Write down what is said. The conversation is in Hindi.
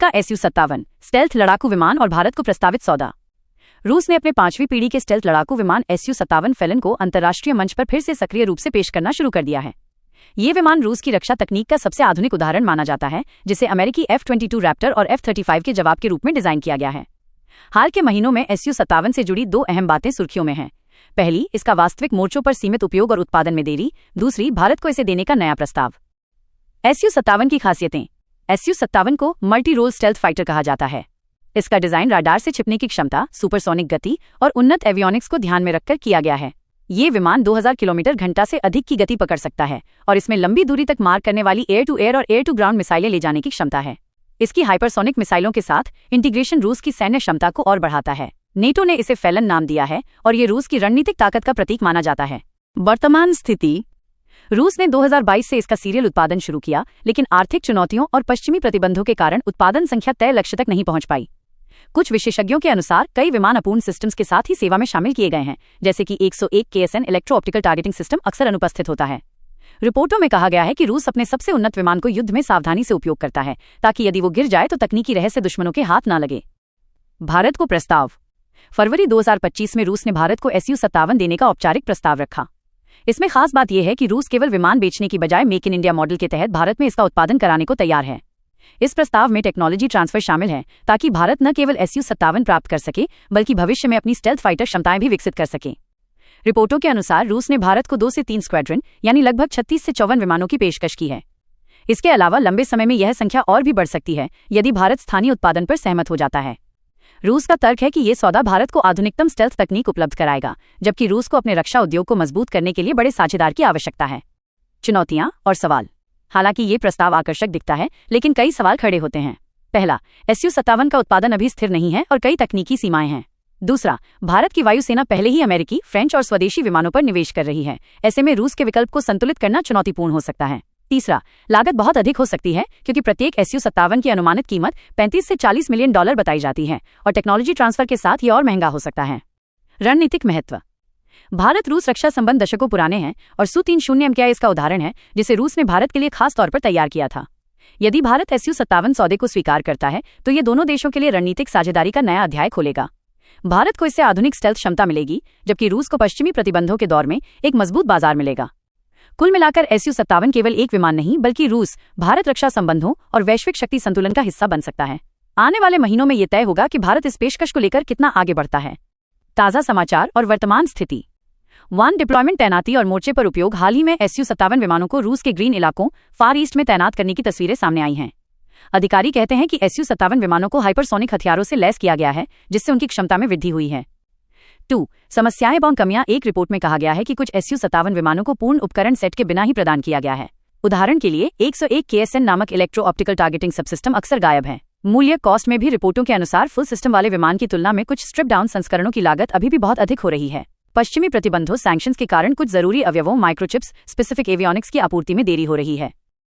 का SU-57 स्टेल्थ लड़ाकू विमान और भारत को प्रस्तावित सौदा। रूस ने अपने 5वीं पीढ़ी के स्टेल्थ लड़ाकू विमान SU-57 फेलन को अंतर्राष्ट्रीय मंच पर फिर से सक्रिय रूप से पेश करना शुरू कर दिया है। ये विमान रूस की रक्षा तकनीक का सबसे आधुनिक उदाहरण माना जाता है, जिसे अमेरिकी F-22 रैप्टर और F-35 के जवाब के रूप में डिजाइन किया गया है। हाल के महीनों में SU-57 से जुड़ी दो अहम बातें सुर्खियों में हैं। पहली, इसका वास्तविक मोर्चों पर सीमित उपयोग और उत्पादन में देरी। दूसरी, भारत को इसे देने का नया प्रस्ताव। SU-57 की खासियतें। SU-57 को मल्टी रोल स्टेल्थ फाइटर कहा जाता है। इसका डिजाइन राडार से छिपने की क्षमता, सुपरसोनिक गति और उन्नत एवियोनिक्स को ध्यान में रखकर किया गया है। ये विमान 2000 किलोमीटर घंटा से अधिक की गति पकड़ सकता है और इसमें लंबी दूरी तक मार करने वाली एयर टू एयर और एयर टू ग्राउंड मिसाइलें ले जाने की क्षमता है। इसकी हाइपरसोनिक मिसाइलों के साथ इंटीग्रेशन रूस की सैन्य क्षमता को और बढ़ाता है। नेटो ने इसे फेलन नाम दिया है और ये रूस की रणनीतिक ताकत का प्रतीक माना जाता है। वर्तमान स्थिति। रूस ने 2022 से इसका सीरियल उत्पादन शुरू किया, लेकिन आर्थिक चुनौतियों और पश्चिमी प्रतिबंधों के कारण उत्पादन संख्या तय लक्ष्य तक नहीं पहुंच पाई। कुछ विशेषज्ञों के अनुसार कई विमान अपूर्ण सिस्टम्स के साथ ही सेवा में शामिल किए गए हैं, जैसे कि 101 KSN electro optical targeting system अक्सर अनुपस्थित होता है। रिपोर्टों में कहा गया है कि रूस अपने सबसे उन्नत विमान को युद्ध में सावधानी से उपयोग करता है, ताकि यदि वो गिर जाए तो तकनीकी रहस्य दुश्मनों के हाथ न लगे। भारत को प्रस्ताव। फरवरी 2025 में रूस ने भारत को SU-57 देने का औपचारिक प्रस्ताव रखा। इसमें खास बात यह है कि रूस केवल विमान बेचने की बजाय मेक इन इंडिया मॉडल के तहत भारत में इसका उत्पादन कराने को तैयार है। इस प्रस्ताव में टेक्नोलॉजी ट्रांसफर शामिल है, ताकि भारत न केवल SU-57 प्राप्त कर सके, बल्कि भविष्य में अपनी स्टेल्थ फाइटर क्षमताएं भी विकसित कर सके। रिपोर्टों के अनुसार रूस ने भारत को 2 से 3 स्क्वाड्रन यानी लगभग 36 से 54 विमानों की पेशकश की है। इसके अलावा लंबे समय में यह संख्या और भी बढ़ सकती है, यदि भारत स्थानीय उत्पादन पर सहमत हो जाता है। रूस का तर्क है कि ये सौदा भारत को आधुनिकतम स्टेल्थ तकनीक उपलब्ध कराएगा, जबकि रूस को अपने रक्षा उद्योग को मजबूत करने के लिए बड़े साझेदार की आवश्यकता है। चुनौतियां और सवाल। हालांकि ये प्रस्ताव आकर्षक दिखता है, लेकिन कई सवाल खड़े होते हैं। पहला, SU-57 का उत्पादन अभी स्थिर नहीं है और कई तकनीकी सीमाएं हैं। दूसरा, भारत की वायुसेना पहले ही अमेरिकी, फ्रेंच और स्वदेशी विमानों पर निवेश कर रही है। ऐसे में रूस के विकल्प को संतुलित करना चुनौतीपूर्ण हो सकता है। तीसरा, लागत बहुत अधिक हो सकती है, क्योंकि प्रत्येक SU-57 की अनुमानित कीमत 35 से 40 मिलियन डॉलर बताई जाती है और टेक्नोलॉजी ट्रांसफर के साथ ये और महंगा हो सकता है। रणनीतिक महत्व। भारत रूस रक्षा संबंध दशकों पुराने हैं और Su-30 MKI इसका उदाहरण है, जिसे रूस ने भारत के लिए खास तौर पर तैयार किया था। यदि भारत SU-57 सौदे को स्वीकार करता है, तो ये दोनों देशों के लिए रणनीतिक साझेदारी का नया अध्याय खोलेगा। भारत को इससे आधुनिक स्टेल्थ क्षमता मिलेगी, जबकि रूस को पश्चिमी प्रतिबंधों के दौर में एक मजबूत बाजार मिलेगा। कुल मिलाकर SU-57 केवल एक विमान नहीं, बल्कि रूस भारत रक्षा संबंधों और वैश्विक शक्ति संतुलन का हिस्सा बन सकता है। आने वाले महीनों में यह तय होगा कि भारत इस पेशकश को लेकर कितना आगे बढ़ता है। ताज़ा समाचार और वर्तमान स्थिति। वन डिप्लॉयमेंट तैनाती और मोर्चे पर उपयोग। हाल ही में SU-57 विमानों को रूस के ग्रीन इलाकों फार ईस्ट में तैनात करने की तस्वीरें सामने आई हैं। अधिकारी कहते हैं कि SU-57 विमानों को हाइपरसोनिक हथियारों से लैस किया गया है, जिससे उनकी क्षमता में वृद्धि हुई है। 2. समस्याएं और कमियां। एक रिपोर्ट में कहा गया है कि कुछ SU-57 विमानों को पूर्ण उपकरण सेट के बिना ही प्रदान किया गया है। उदाहरण के लिए 101 KSN नामक इलेक्ट्रो ऑप्टिकल टारगेटिंग सबसिस्टम अक्सर गायब है। मूल्य। कॉस्ट में भी रिपोर्टों के अनुसार फुल सिस्टम वाले विमान की तुलना में कुछ स्ट्रिप डाउन संस्करणों की लागत अभी भी बहुत अधिक हो रही है। पश्चिमी प्रतिबंधों सैंक्शंस के कारण कुछ जरूरी अवयवों माइक्रोचिप्स स्पेसिफिक एवियोनिक्स की आपूर्ति में देरी हो रही है।